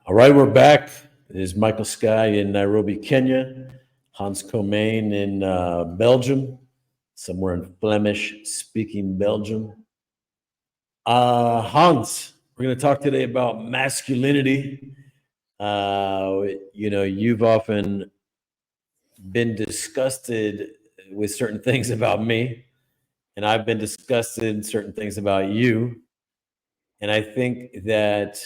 All right, we're back. It is Skye in Nairobi, Kenya, Hans in Belgium, somewhere in Flemish speaking Belgium. Hans, we're going to talk today about masculinity. You've often been disgusted with certain things about me, and I've been disgusted in certain things about you. And I think that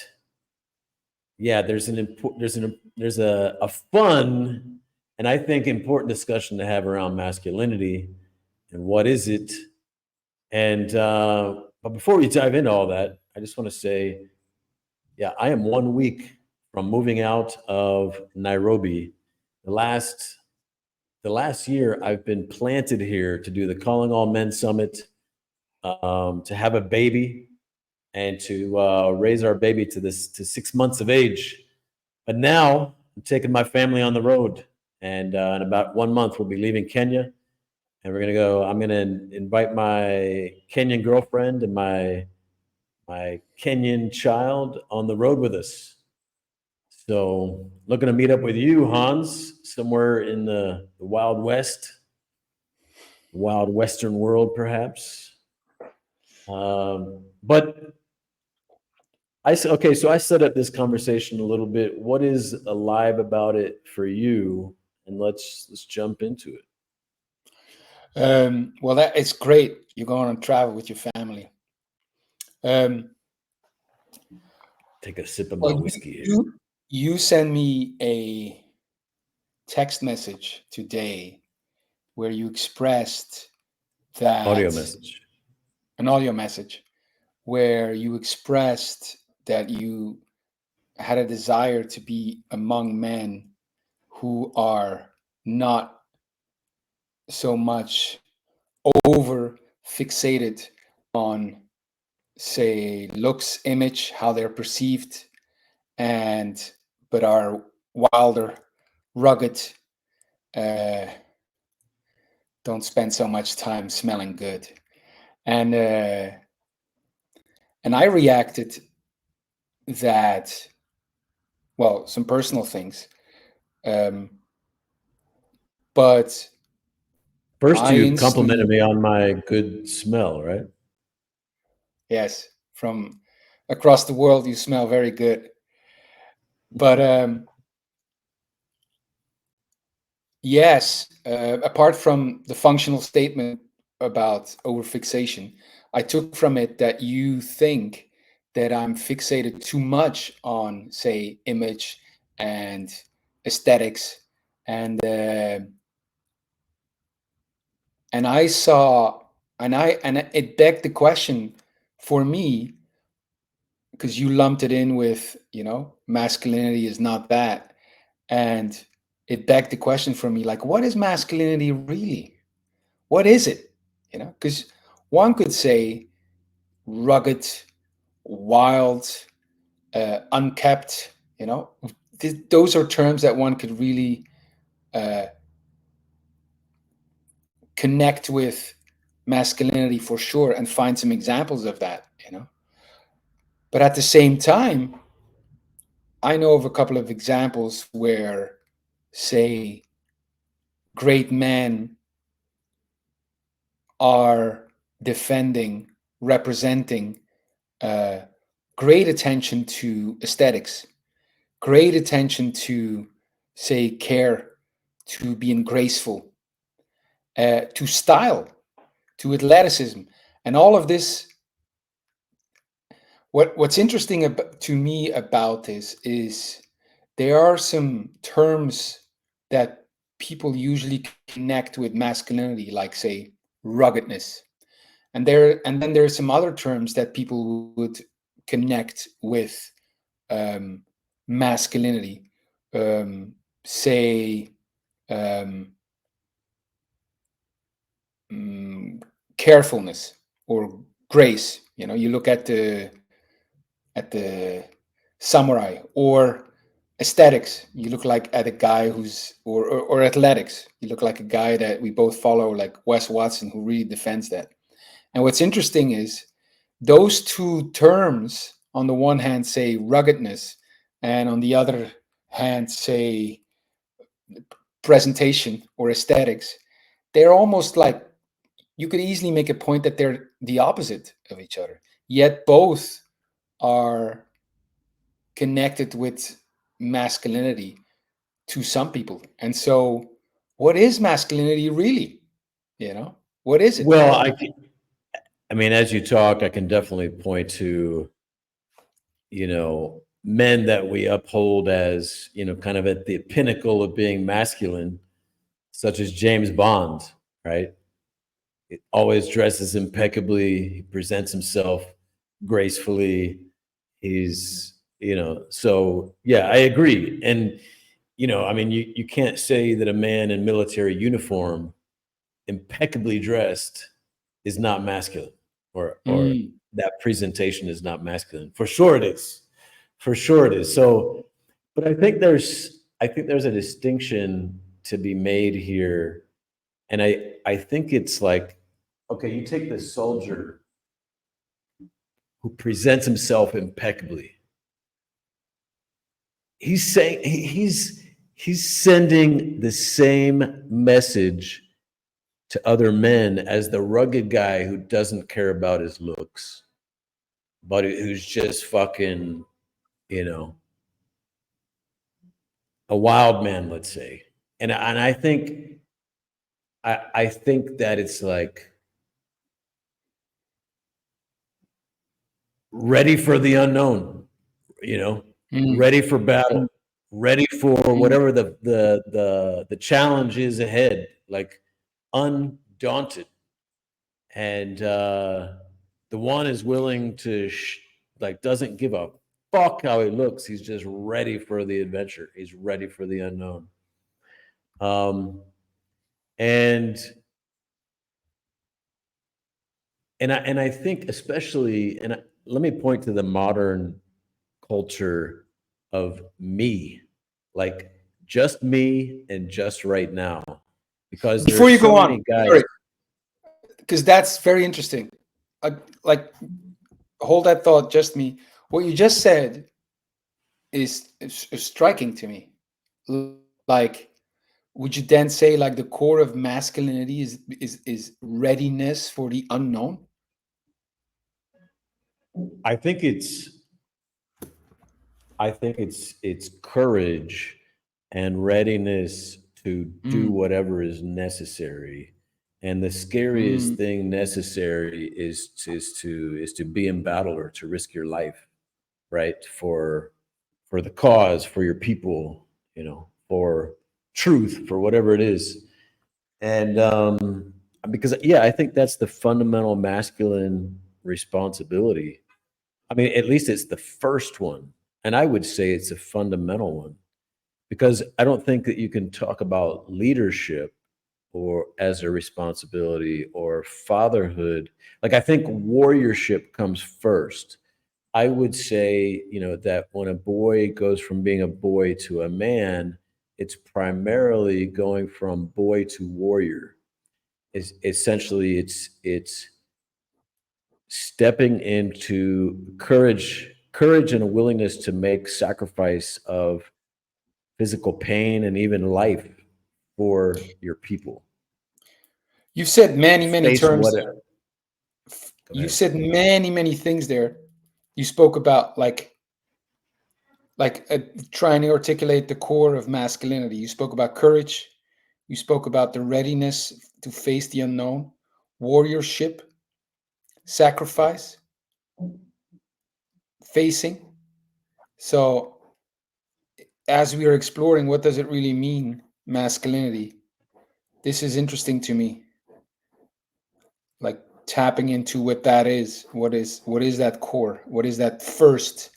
yeah, there's a fun and I think important discussion to have around masculinity and what is it. And but before we dive into all that, I just want to say, yeah, I am 1 week from moving out of Nairobi. The last the last year, I've been planted here to do the Calling All Men Summit, to have a baby, and to raise our baby to 6 months of age. But now I'm taking my family on the road, and in about 1 month we'll be leaving Kenya, and we're gonna go. I'm gonna invite my Kenyan girlfriend and my Kenyan child on the road with us. So looking to meet up with you, Hans, somewhere in the Wild West, Wild Western world, perhaps. But okay, so I set up this conversation a little bit. What is alive about it for you? And let's jump into it. Well, that it's great. You're going on travel with your family. Um, Take a sip of my well, whiskey here. you send me a text message today where you expressed Audio that message. an audio message where you expressed that you had a desire to be among men who are not so much over fixated on, say, looks, image, how they're perceived, and but are wilder, rugged, uh, don't spend so much time smelling good. And and I reacted that, well, some personal things, um, but First, I you complimented instantly, me on my good smell, right? yes, from across the world, you smell very good. But yes, apart from the functional statement about overfixation, I took from it that you think that I'm fixated too much on, say, image and aesthetics, and and I saw, and it begged the question for me, because you lumped it in with, masculinity is not that, and it begged the question for me, like, what is masculinity really? What is it? Because one could say rugged, wild, unkept. Those are terms that one could really uh, connect with masculinity for sure, and find some examples of that. But at the same time, I know of a couple of examples where, say, great men are defending, representing uh, great attention to aesthetics, great attention to, say, care, to being graceful, to style, to athleticism, and all of this. What's interesting to me about this is there are some terms that people usually connect with masculinity, like, say, ruggedness, and then there are some other terms that people would connect with um, masculinity, um, say, um, mm, carefulness or grace. You look at the samurai, or aesthetics. You look like at a guy who's or athletics. You look like a guy that we both follow, like Wes Watson, who really defends that. And what's interesting is those two terms, on the one hand, say ruggedness, and on the other hand, say presentation or aesthetics, they're almost like, you could easily make a point that they're the opposite of each other, yet both are connected with masculinity to some people. And so, what is masculinity really? You know, what is it? Well, I mean, as you talk, I can definitely point to, men that we uphold as, kind of at the pinnacle of being masculine, such as James Bond, right? It always dresses impeccably. He presents himself gracefully. He's, so yeah, I agree. And, I mean, you can't say that a man in military uniform, impeccably dressed, is not masculine, or Mm, that presentation is not masculine. For sure it is. For sure it is. So, but I think there's a distinction to be made here. And I think it's like, okay, you take this soldier who presents himself impeccably. He's saying he's sending the same message to other men as the rugged guy who doesn't care about his looks, but who's just fucking, you know, a wild man, let's say. And I think that it's like ready for the unknown, mm, ready for battle, mm, ready for mm. whatever the challenge is ahead, like undaunted. And the one is willing to like doesn't give a fuck how he looks. He's just ready for the adventure. He's ready for the unknown. Um, and and I think especially, let me point to the modern culture of me, like just me and just right now, because Before there's you so go many on, guys. sorry, because that's very interesting. Like, hold that thought, just me. What you just said is striking to me. Like, would you then say like the core of masculinity is readiness for the unknown? I think it's I think it's courage and readiness to do Mm, whatever is necessary. And the scariest mm. thing necessary is to be in battle or to risk your life, right? For the cause, for your people, for truth, for whatever it is. And because yeah, I think that's the fundamental masculine responsibility. I mean, at least it's the first one. And I would say it's a fundamental one, because I don't think that you can talk about leadership or as a responsibility or fatherhood. Like, I think warriorship comes first. I would say, that when a boy goes from being a boy to a man, it's primarily going from boy to warrior. Is essentially it's stepping into courage and a willingness to make sacrifice of physical pain and even life for your people. You've said many, many Face terms what there. Go You ahead. said many, many things there. You spoke about like trying to articulate the core of masculinity. You spoke about courage. You spoke about the readiness to face the unknown, warriorship, sacrifice, facing. So, as we are exploring, what does it really mean, masculinity? This is interesting to me. Like tapping into what that is. What is that core? What is that first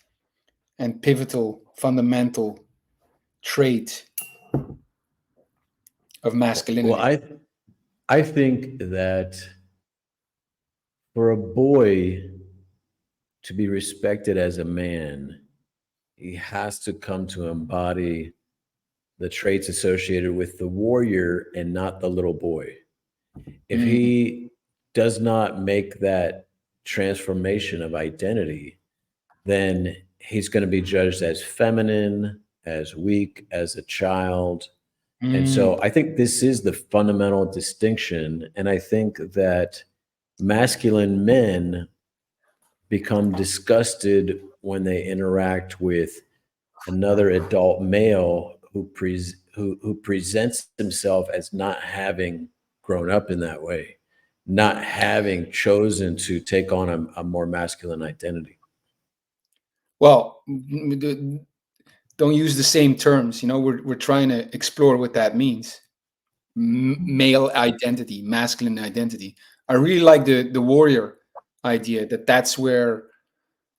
and pivotal, fundamental trait of Well, masculinity? I think that for a boy to be respected as a man, he has to come to embody the traits associated with the warrior and not the little boy. If Mm, he does not make that transformation of identity, then he's going to be judged as feminine, as weak, as a child. And so I think this is the fundamental distinction. And I think that masculine men become disgusted when they interact with another adult male who presents himself as not having grown up in that way, not having chosen to take on a more masculine identity. Well, don't use the same terms. We're trying to explore what that means. Male identity, masculine identity. I really like the warrior idea, that's where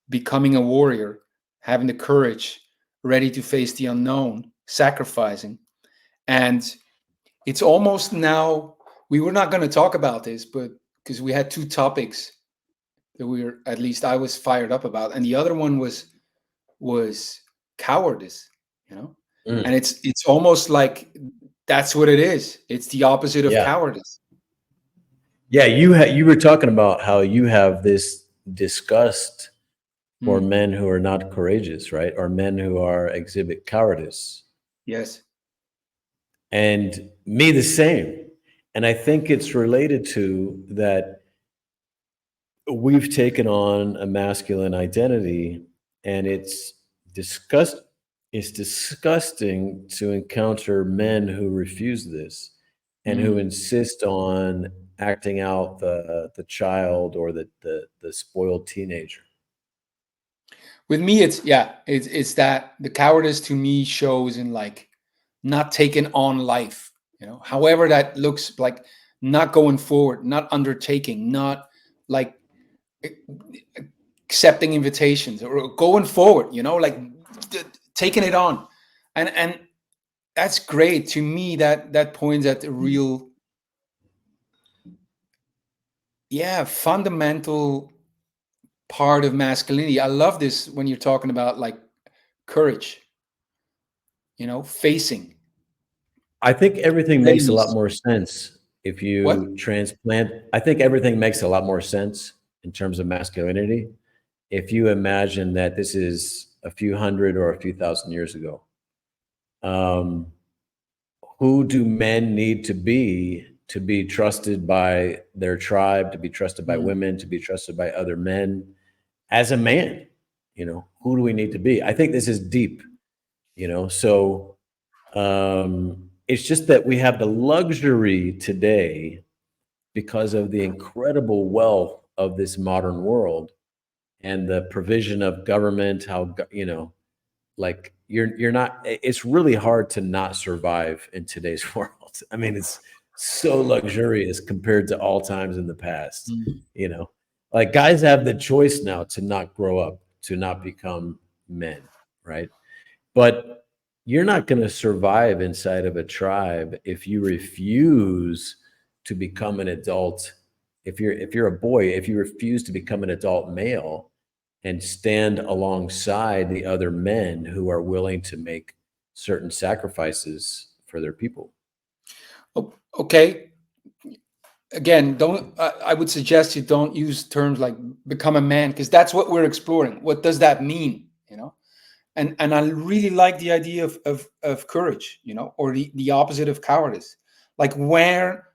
becoming a warrior, having the courage, ready to face the unknown, sacrificing. And it's almost now, we were not going to talk about this, but because we had two topics that at least I was fired up about, and the other one was cowardice, Mm. and it's almost like that's what it is. It's the opposite of Yeah. cowardice. Yeah. You were talking about how you have this disgust for men who are not courageous, right? Or men who are exhibit cowardice. Yes. And me the same. And I think it's related to that we've taken on a masculine identity, and it's disgusting to encounter men who refuse this and who insist on acting out the child or the spoiled teenager. With me, it's that the cowardice to me shows in like not taking on life, however that looks like, not going forward, not undertaking, not like accepting invitations or going forward, like taking it on. And that's great to me. That points at the real, fundamental part of masculinity. I love this when you're talking about like courage, facing, I think everything makes a lot readiness. more sense if What? you transplant. I think everything makes a lot more sense in terms of masculinity if you imagine that this is a few hundred or a few thousand years ago. Um, who do men need to be trusted by their tribe, to be trusted by women, to be trusted by other men? As a man, who do we need to be? I think this is deep, so it's just that we have the luxury today because of the incredible wealth of this modern world and the provision of government, like you're not, it's really hard to not survive in today's world. I mean, it's so luxurious compared to all times in the past, you know. Like guys have the choice now to not grow up, to not become men, right? But you're not going to survive inside of a tribe if you refuse to become an adult. If you're a boy, if you refuse to become an adult male and stand alongside the other men who are willing to make certain sacrifices for their people. Okay. Again, don't. I would suggest you don't use terms like become a man, because that's what we're exploring. What does that mean? And I really like the idea of courage, or the opposite of cowardice. Like where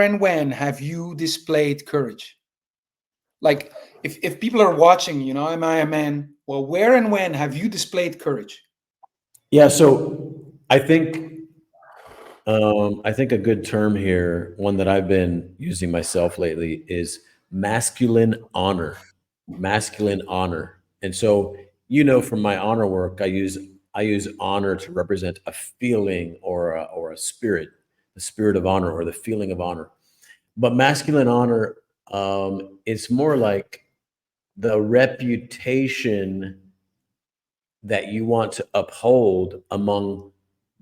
and when have you displayed courage? Like if people are watching, am I a man? Well, where and when have you displayed courage? Yeah, so I think a good term here, one that I've been using myself lately, is masculine honor. Masculine honor. And so, from my honor work, I use honor to represent a feeling or a spirit, the spirit of honor or the feeling of honor. But masculine honor, it's more like the reputation that you want to uphold among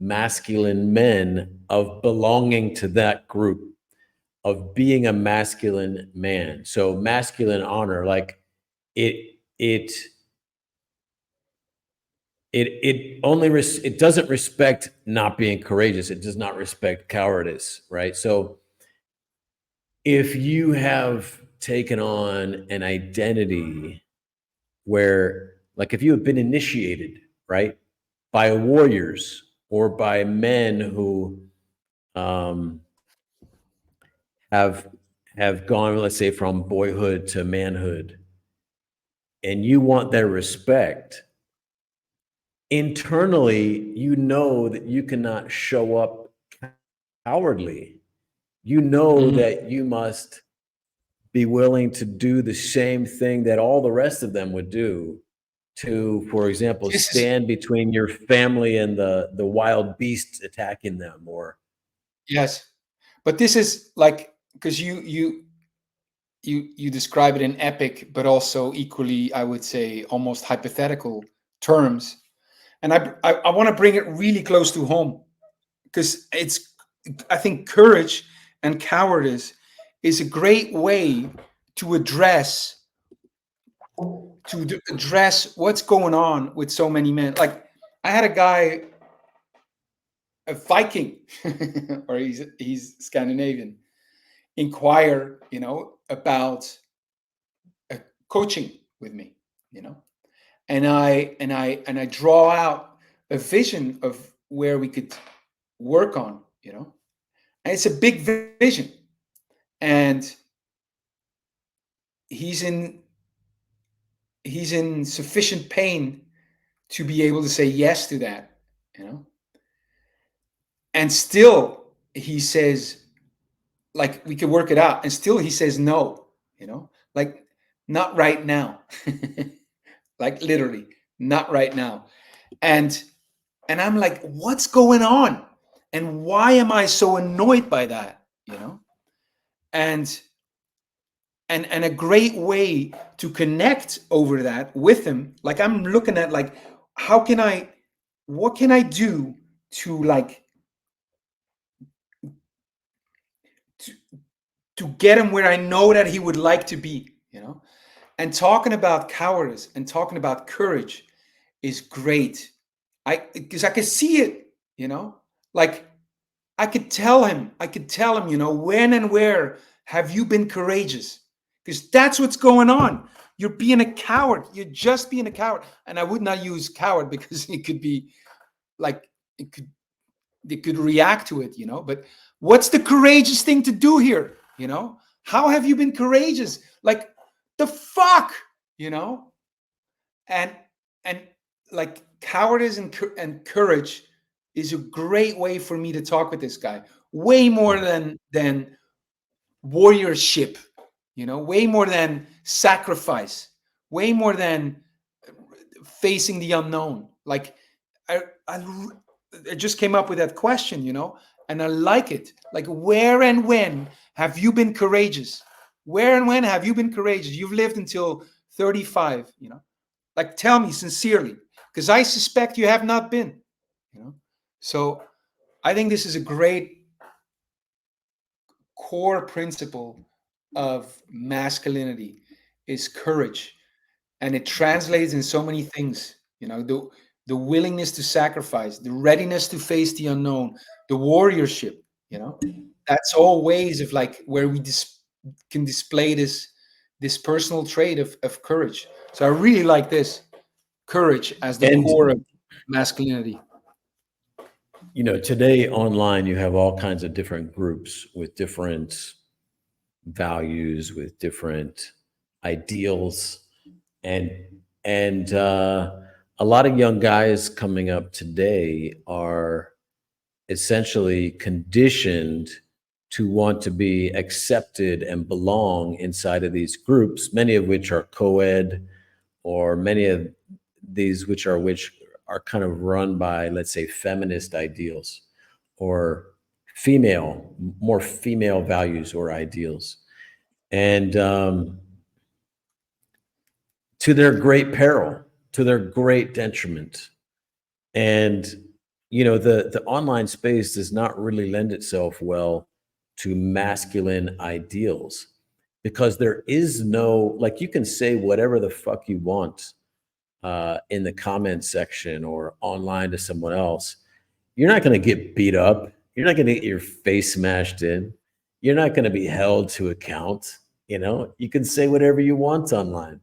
masculine men of belonging to that group, of being a masculine man. So masculine honor, like it it doesn't respect not being courageous. It does not respect cowardice, right? So if you have taken on an identity where Like if you have been initiated, right, by warriors or by men who um, have gone, let's say, from boyhood to manhood, and you want their respect, internally, you know that you cannot show up cowardly. You know Mhm. that you must be willing to do the same thing that all the rest of them would do to, for example, This is stand between your family and the wild beasts attacking them, or yes, but this is like because you describe it in epic, but also equally, I would say, almost hypothetical terms. And I want to bring it really close to home because it's I think courage and cowardice is a great way to address what's going on with so many men. Like I had a guy, a Viking, or he's Scandinavian, inquire, about coaching with me, you know, and I draw out a vision of where we could work on, and it's a big vision, and he's in he's in sufficient pain to be able to say yes to that, you know, and still he says like we could work it out, and still he says no, like not right now, like literally not right now, and and I'm like, what's going on, and why am I so annoyed by that, and and a great way to connect over that with him, like I'm looking at like how can I what can I do to like to, to get him where I know that he would like to be, and talking about cowardice and talking about courage is great. Because I could see it, like I could tell him, when and where have you been courageous? Because that's what's going on. You're being a coward. You're just being a coward. And I would not use coward because it could be like it could they could react to it, But what's the courageous thing to do here? How have you been courageous? Like the fuck, you know? And and like cowardice and courage is a great way for me to talk with this guy. Way more than warriorship, way more than sacrifice, way more than facing the unknown. Like I, I, I just came up with that question, and I like it. Like, where and when have you been courageous? Where and when have you been courageous? You've lived until 35, Like, tell me sincerely, because I suspect you have not been, So I think this is a great core principle of masculinity is courage, and it translates in so many things, the willingness to sacrifice, the readiness to face the unknown, the warriorship, that's all ways of like where we can display this personal trait of courage. So I really like this courage as the and core of masculinity. today online you have all kinds of different groups with different values, with different ideals, and a lot of young guys coming up today are essentially conditioned to want to be accepted and belong inside of these groups, many of which are co-ed, or many of these which are kind of run by, let's say, feminist ideals, or more female values or ideals. And to their great peril, to their great detriment. And the online space does not really lend itself well to masculine ideals, because there is no, like, you can say whatever the fuck you want in the comment section or online to someone else. You're not going to get beat up. You're not going to get your face smashed in. You're not going to be held to account. You can say whatever you want online.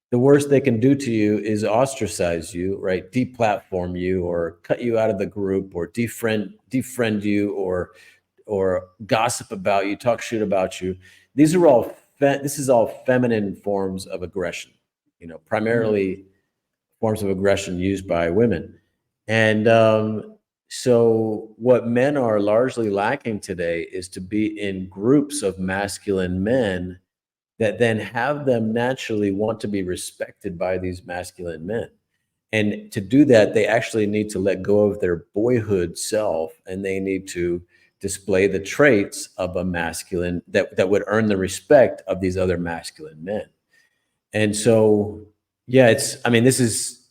the worst they can do to you is ostracize you, right? Deplatform you, or cut you out of the group, or defriend you, or gossip about you, talk shit about you. These are all this is all feminine forms of aggression, primarily forms of aggression used by women. And so what men are largely lacking today is to be in groups of masculine men that then have them naturally want to be respected by these masculine men. And to do that, they actually need to let go of their boyhood self, and they need to display the traits of a masculine that would earn the respect of these other masculine men. And so, yeah, I mean, this is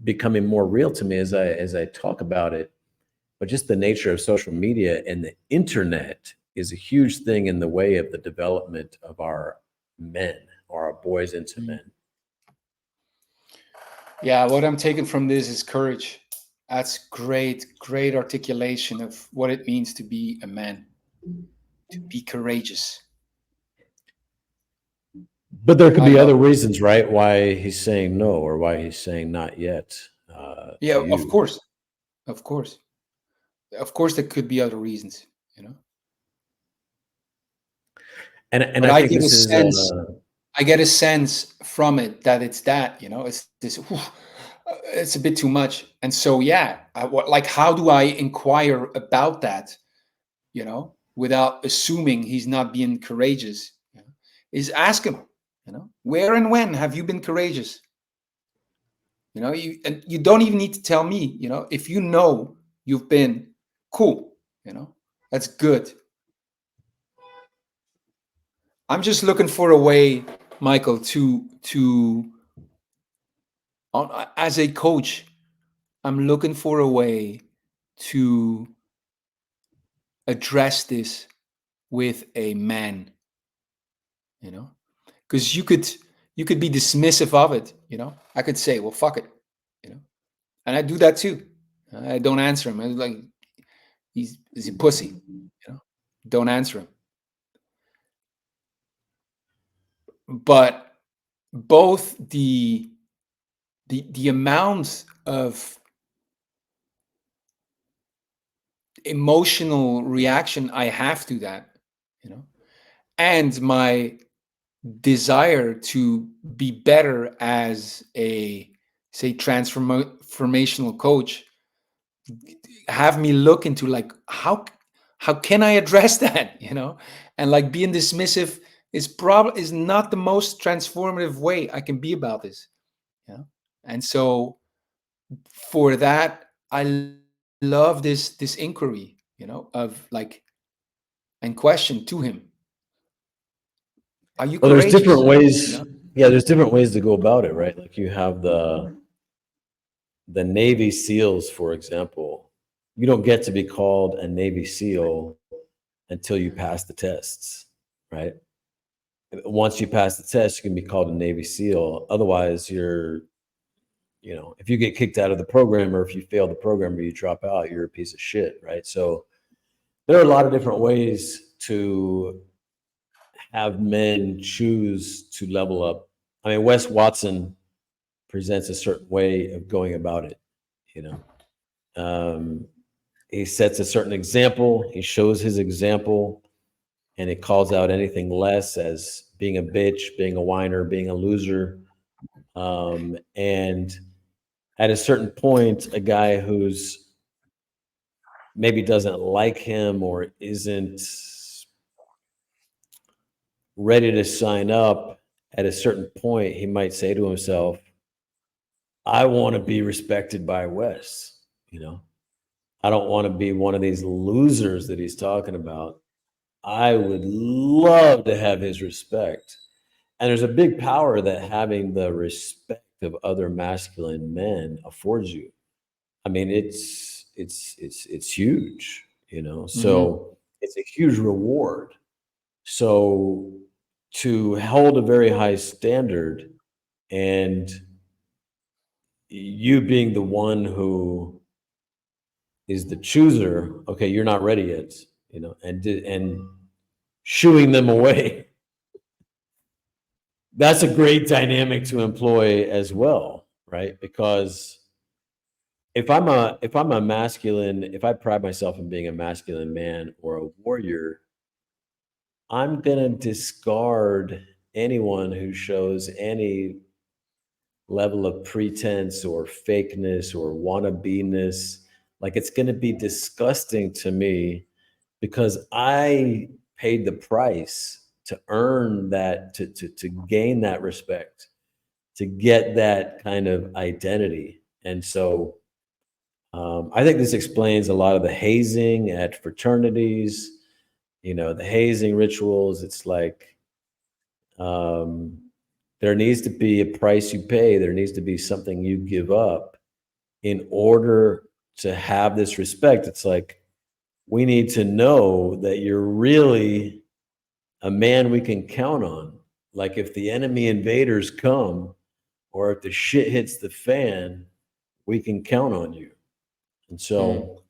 becoming more real to me as I talk about it. But just the nature of social media and the internet is a huge thing in the way of the development of our men, or our boys into men. Yeah, what I'm taking from this is courage. That's great articulation of what it means to be a man, to be courageous. But there could I be love other it. reasons, right? Why he's saying no, or why he's saying not yet, to Yeah, of you. course. Of course. Of course there could be other reasons, you know. And But I I think get a this is sense I get a sense from it that it's that, you know, it's this, whew, it's a bit too much. And so, yeah, like, how do I inquire about that, you know, without assuming he's not being courageous? You know? Is ask him, you know, where and when have you been courageous? You know, you don't even need to tell me, you know, if you know you've been cool, you know, that's good. I'm just looking for a way, Michael, to as a coach, I'm looking for a way to address this with a man, you know, because you could be dismissive of it, you know. I could say, well, fuck it, you know, and I do that too. I don't answer him. I'm like, he's a pussy, you know. Don't answer him. But both the amount of emotional reaction I have to that, you know, and my desire to be better as a, say, transformational coach, have me look into, like, how can I address that, you know. And like, being dismissive is not the most transformative way I can be about this, you know. And so for that, I love this inquiry, you know, of like, and question to him, are you Well, there's different courageous, you ways. know. Yeah, there's different ways to go about it, right? Like, you have the Navy SEALs, for example. You don't get to be called a Navy SEAL until you pass the tests, right? Once you pass the test, you can be called a Navy SEAL. Otherwise, if you get kicked out of the program, or if you fail the program, or you drop out, you're a piece of shit, right? So there are a lot of different ways to have men choose to level up. I mean, Wes Watson presents a certain way of going about it, you know. Um, he sets a certain example, he shows his example, and it calls out anything less as being a bitch, being a whiner, being a loser. And at a certain point, a guy who's maybe doesn't like him, or isn't ready to sign up, at a certain point, he might say to himself, I want to be respected by Wes, you know. I don't want to be one of these losers that he's talking about. I would love to have his respect. And there's a big power that having the respect of other masculine men affords you. I mean, it's huge, you know. Hmm. So it's a huge reward. So to hold a very high standard, and you being the one who is the chooser, okay, you're not ready yet, you know, and shooing them away. that's a great dynamic to employ as well, right? Because if I'm a masculine, if I pride myself in being a masculine man or a warrior, I'm gonna discard anyone who shows any level of pretense or fakeness or wannabe-ness. Like, it's gonna be disgusting to me because I paid the price to earn that, to gain that respect, to get that kind of identity. And so I think this explains a lot of the hazing at fraternities, the hazing rituals. It's like, um, there needs to be a price you pay. There needs to be something you give up in order to have this respect. It's like, we need to know that you're really a man we can count on. Like, if the enemy invaders come or if the shit hits the fan, we can count on you. And Mm, so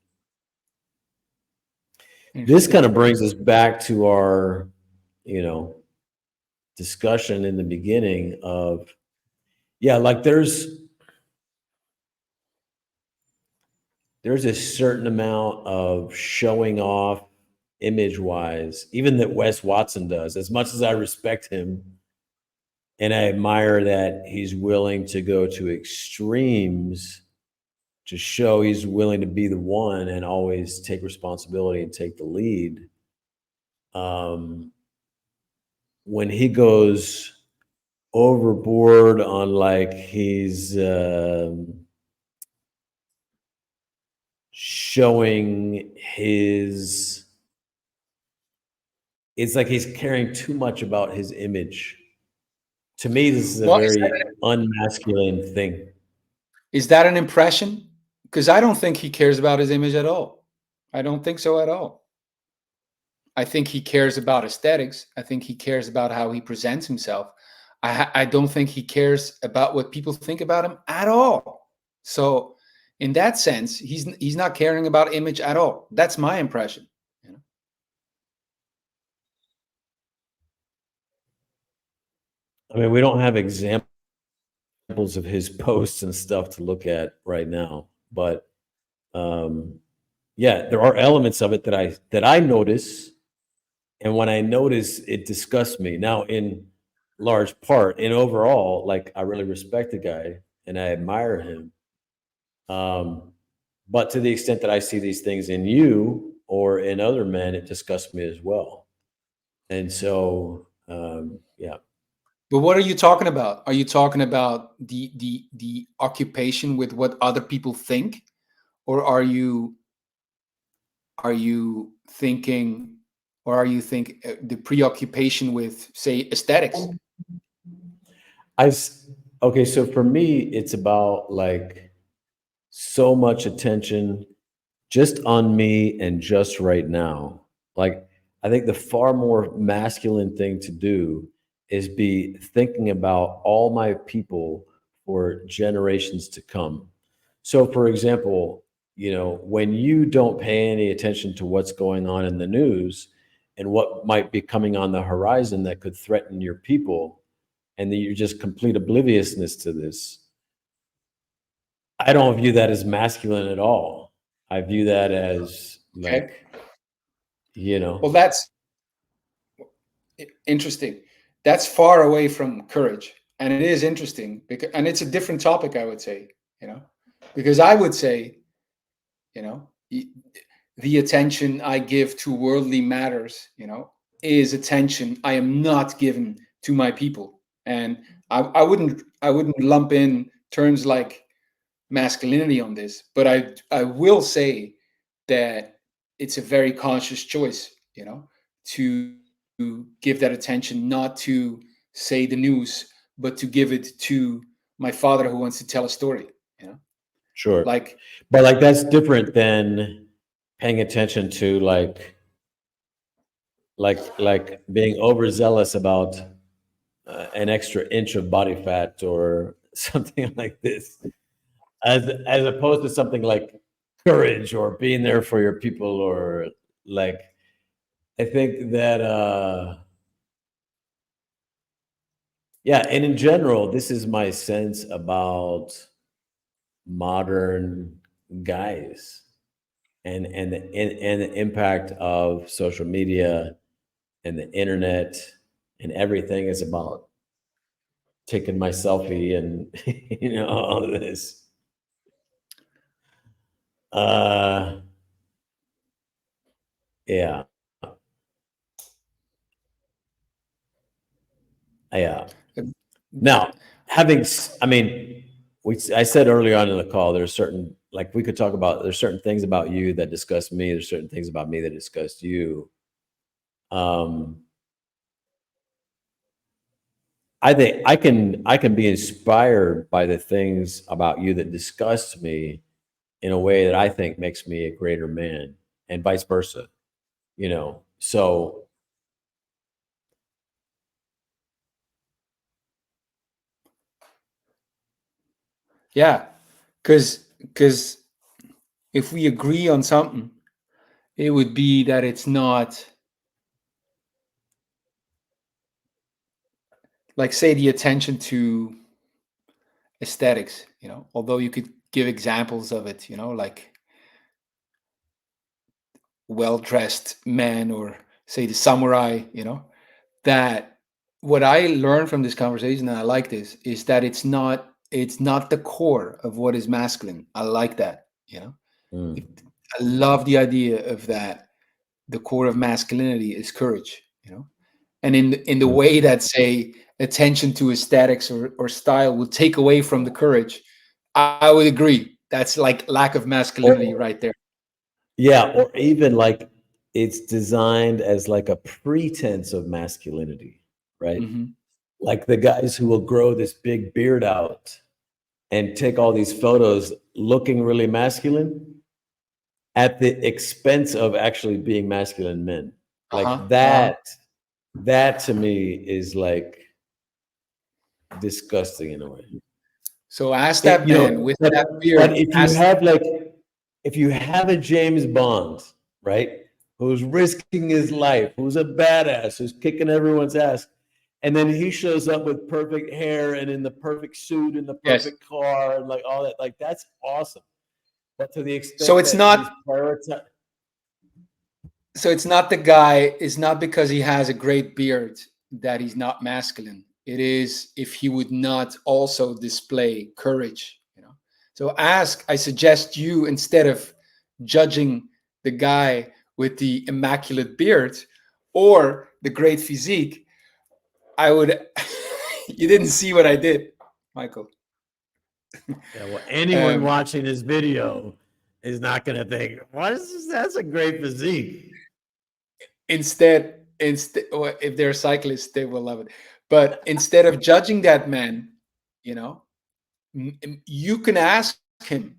this interesting. kind of brings us back to our, you know, discussion in the beginning of, yeah, like there's a certain amount of showing off image wise, even that Wes Watson does. As much as I respect him and I admire that he's willing to go to extremes to show he's willing to be the one and always take responsibility and take the lead. Um, when he goes overboard on, like, he's showing his, it's like he's caring too much about his image. To me, this is a Well, very unmasculine thing. is that an impression? Because I don't think he cares about his image at all. I don't think so at all. I think he cares about aesthetics. I think he cares about how he presents himself. I don't think he cares about what people think about him at all. So, in that sense, he's not caring about image at all. That's my impression. You know? I mean, we don't have examples of his posts and stuff to look at right now, but um, yeah, there are elements of it that I notice, and when I notice, it disgusts me. Now, in large part, and overall, like, I really respect the guy and I admire him. Um, but to the extent that I see these things in you or in other men, it disgusts me as well. And so, yeah. But what are you talking about? Are you talking about the occupation with what other people think, or are you thinking, or are you think the preoccupation with, say, aesthetics? I s- okay, so for me, it's about, like, so much attention just on me and just right now. Like, I think the far more masculine thing to do is be thinking about all my people for generations to come. So, for example, when you don't pay any attention to what's going on in the news and what might be coming on the horizon that could threaten your people, and that you're just complete obliviousness to this, I don't view that as masculine at all. I view that as, Okay. like, Well, that's interesting. That's far away from courage, and it is interesting because, and it's a different topic, I would say. You know, because I would say, you know, the attention I give to worldly matters, is attention I am not given to my people, and I wouldn't lump in terms like masculinity on this, but I will say that it's a very conscious choice, to give that attention not to, say, the news, but to give it to my father who wants to tell a story, you know, sure. like But, like, that's different than paying attention to, like being overzealous about an extra inch of body fat or something like this, as opposed to something like courage or being there for your people, or, like, I think that Yeah, and in general, this is my sense about modern guys and the impact of social media and the internet and everything is about taking my selfie and all of this. Uh yeah. Yeah. Now, I mean, I said earlier on in the call, there's certain, like we could talk about, there's certain things about you that disgust me. There's certain things about me that disgust you. Um, I think I can be inspired by the things about you that disgust me in a way that I think makes me a greater man, and vice versa. So Yeah, because if we agree on something, it would be that it's not like, say, the attention to aesthetics. Although you could give examples of it. Like well-dressed men, or say the samurai. That what I learned from this conversation, and I like this, is that it's not the core of what is masculine. I like that. mm, It, I love the idea of that. The core of masculinity is courage. And in the mm. way that, say, attention to aesthetics or style will take away from the courage, I would agree. That's like lack of masculinity Or right there. yeah, or even like it's designed as like a pretense of masculinity, right? Hmm. Like the guys who will grow this big beard out and take all these photos looking really masculine at the expense of actually being masculine men. Like Uh-huh. Uh-huh. that to me is like disgusting in a way. So ask that man with that But beard. if you have a James Bond, right, who's risking his life, who's a badass, who's kicking everyone's ass, and then he shows up with perfect hair and in the perfect suit and the Yes. perfect car and like all that, like that's awesome. But to the So extent it's that he's not prioritized, so it's not the guy, it's not because he has a great beard that he's not masculine. It is if he would not also display courage. So I suggest you, instead of judging the guy with the immaculate beard or the great physique, I would you didn't see what I did, Michael. yeah, well, anyone Um, watching this video is not going to think, what is this? That's a great physique. instead, well, if they're cyclists, they will love it. But instead of judging that man, you know, you can ask him,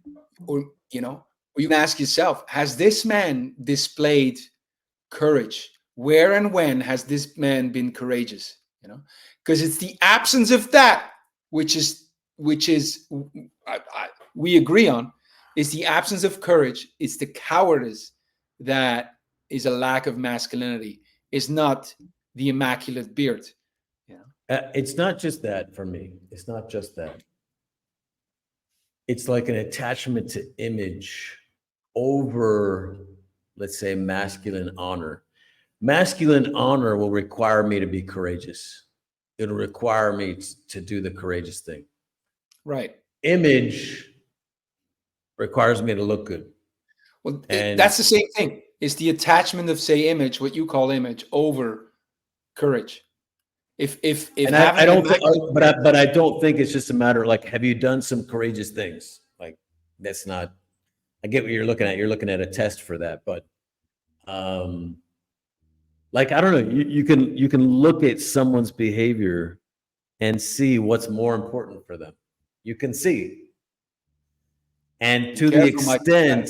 or or you can ask yourself: Has this man displayed courage? Where and when has this man been courageous? Because it's the absence of that which is we agree on, is the absence of courage. It's the cowardice that is a lack of masculinity. It's not the immaculate beard. It's not just that for me. It's not just that. It's like an attachment to image over, let's say, masculine honor. Masculine honor will require me to be courageous. It'll require me to do the courageous thing. Right. Image requires me to look good. Well, And that's the same thing. It's the attachment of, say, image, what you call image, over courage. If I having a don't think, masculine, but I don't think it's just a matter of like, have you done some courageous things? Like that's not. I get what you're looking at. You're looking at a test for that, but um, like I don't know. You can look at someone's behavior and see what's more important for them. You can see, and be careful, Michael.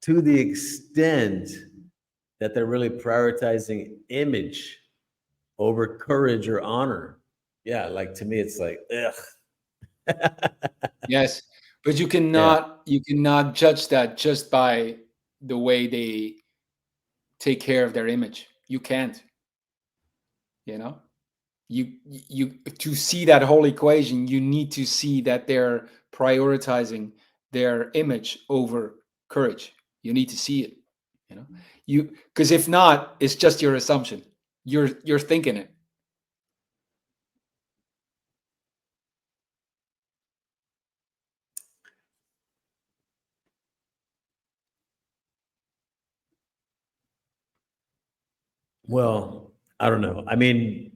to the extent that they're really prioritizing image over courage or honor. Yeah, like to me, it's like, ugh. Yes, but you Yeah. cannot judge that just by the way they take care of their image. You can't. You know. you to see that whole equation, you need to see that they're prioritizing their image over courage. You need to see it, you know, you because if not, it's just your assumption. You're thinking it. Well, I don't know. I mean,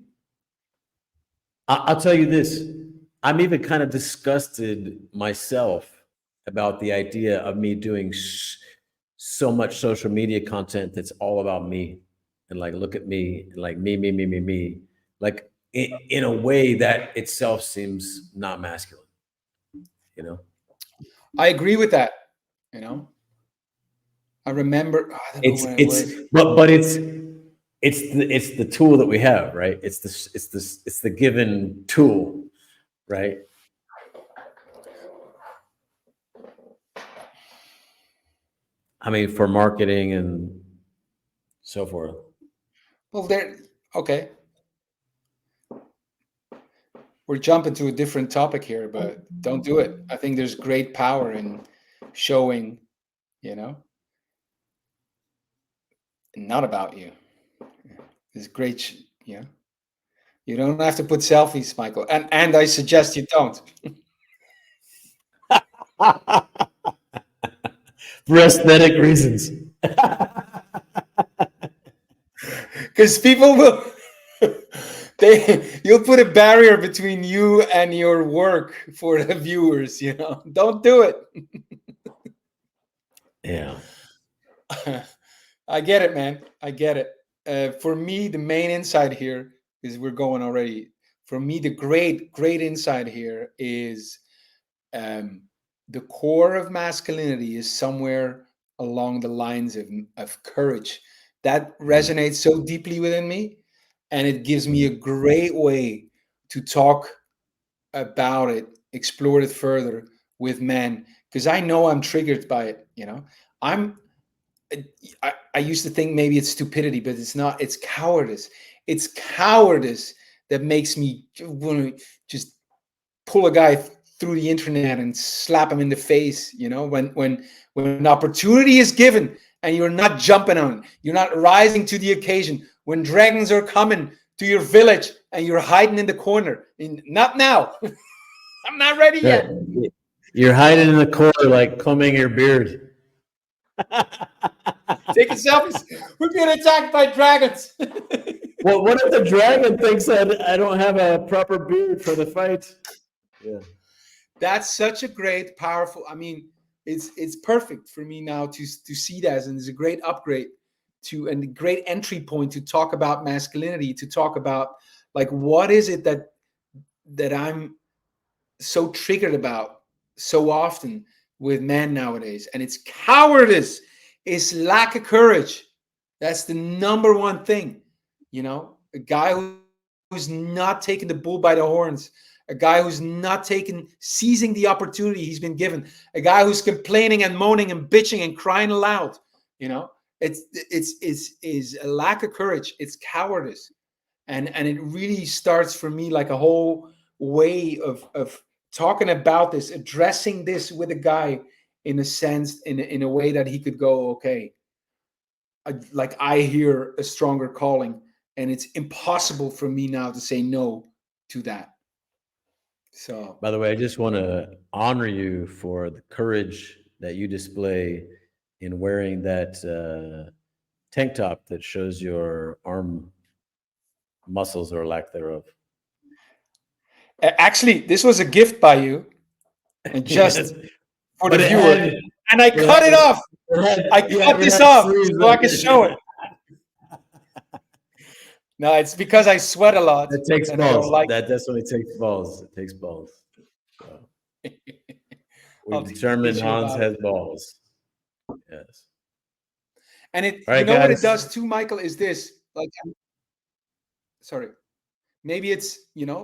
I'll tell you this. I'm even kind of disgusted myself about the idea of me doing so much social media content that's all about me and like, look at me, and like me, like in a way that itself seems not masculine, you know? I agree with that. You know, I remember. I don't know It's where it it's was. but it's the tool that we have, right? It's the given tool, right? I mean, for marketing and so forth. Well, there. Okay, we're jumping to a different topic here, but don't do it. I think there's great power in showing. You know, not about you. There's great. Yeah, you don't have to put selfies, Michael, and I suggest you don't, For aesthetic reasons. because people will. You'll put a barrier between you and your work for the viewers. You know, don't do it. Yeah. I get it, man. I get it. For me, the main insight here is we're going already. For me, the great insight here is um, the core of masculinity is somewhere along the lines of courage. That Mm, resonates so deeply within me, and it gives me a mm, great way to talk about it, explore it further with men, because I know I'm triggered by it. You know, I'm I used to think maybe it's stupidity, but it's not. It's cowardice. It's cowardice that makes me want to just pull a guy through the internet and slap him in the face. You know, when an opportunity is given and you're not jumping on it, you're not rising to the occasion. When dragons are coming to your village and you're hiding in the corner, not now. I'm not ready right. yet. You're hiding in the corner, like combing your beard. Taking selfies. We're being attacked by dragons. Well, what if the dragon thinks I don't have a proper beard for the fight? Yeah. That's such a great, powerful. I mean, it's perfect for me now to see that, and it's a great upgrade to and a great entry point to talk about masculinity, to talk about like what is it that I'm so triggered about so often with men nowadays, and it's cowardice, it's lack of courage. That's the number one thing. You know, a guy who's not taking the bull by the horns, a guy who's not taking seizing the opportunity he's been given, a guy who's complaining and moaning and bitching and crying aloud. You know, it's is a lack of courage. It's cowardice, and it really starts for me like a whole way of talking about this, addressing this with a guy in a sense, in a way that he could go, okay, like I hear a stronger calling, and it's impossible for me now to say no to that. So By the way, I just want to honor you for the courage that you display in wearing that tank top that shows your arm muscles or lack thereof. actually, this was a gift by you, and Yes, just for the but viewer, and I cut it off. I yeah, cut it this had off sleeves. so I can show it. No, it's because I sweat a lot That takes and I don't balls. like That definitely takes balls. It takes balls. So it. we've I'll determined teach you Hans about it. has balls. Yes. And it, All you right, know what it guys. does too, Michael, is this. Like, sorry, maybe it's,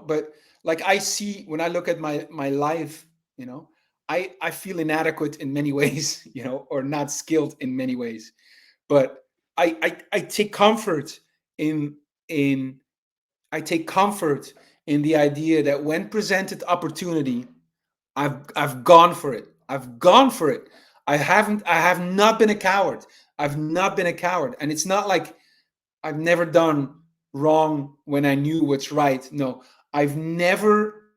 but like I see when I look at my life, you know, I feel inadequate in many ways, or not skilled in many ways. But I take comfort in I take comfort in the idea that when presented opportunity, I've gone for it. I've gone for it. I have not been a coward. I've not been a coward. And it's not like I've never done wrong when I knew what's right. No, I've never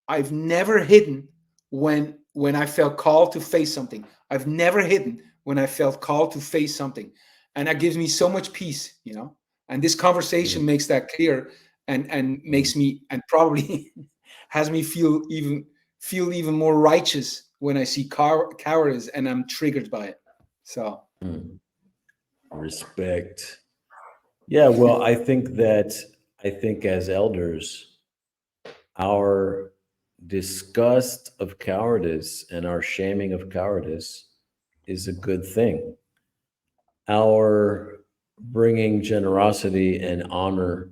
hidden when I felt called to face something. I've never hidden when I felt called to face something. And that gives me so much peace, you know. And this conversation makes that clear, and makes me, and probably has me feel even more righteous when I see cowardice and I'm triggered by it. So Respect. Yeah, well, I think as elders, our disgust of cowardice and our shaming of cowardice is a good thing. Our bringing generosity and honor,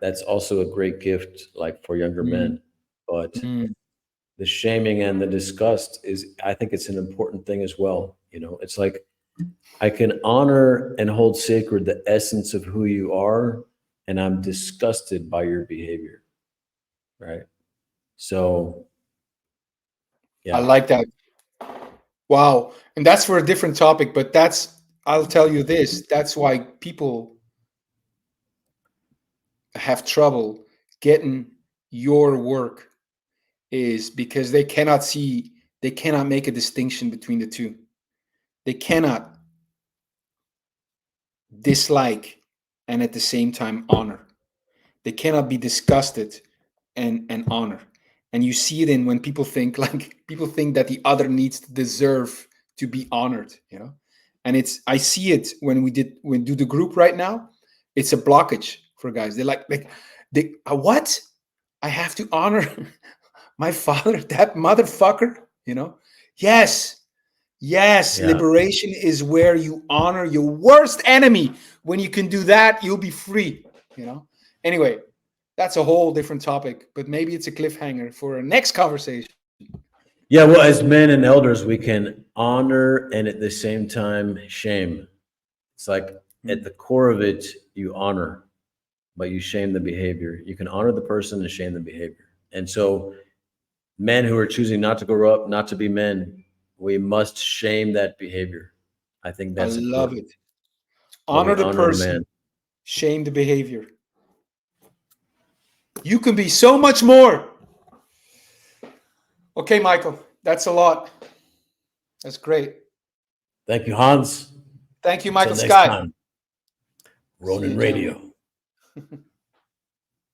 that's also a great gift, like for younger mm, men. But mm, the shaming and the disgust is, I think it's an important thing as well. You know, it's like I can honor and hold sacred the essence of who you are, and I'm disgusted by your behavior. Right. So, I yeah. like that. Wow. And that's for a different topic, but I'll tell you this, that's why people have trouble getting your work, is because they cannot make a distinction between the two. They cannot dislike and at the same time honor. They cannot be disgusted and honor. And you see it in when people think, like, people think that the other needs to deserve to be honored, you know. And it's, I see it when we do the group right now. It's a blockage for guys. They're like they what? I have to honor my father, that motherfucker, you know? Yes. Yes, Yeah. liberation is where you honor your worst enemy. When you can do that, you'll be free, you know? Anyway, that's a whole different topic, but maybe it's a cliffhanger for a next conversation. Yeah. Well, as men and elders, we can honor and at the same time shame. It's like at Mm. the core of it, you honor, but you shame the behavior. You can honor the person and shame the behavior. And so, men who are choosing not to grow up, not to be men, we must shame that behavior. I think I that's love important, it. but we Honor the honor the person, man. shame the behavior. You can be so much more. Okay, Michael, that's a lot. That's great. Thank you, Hans. Thank you, Until Michael next Skye. time, See you, Ronin gentlemen. Radio.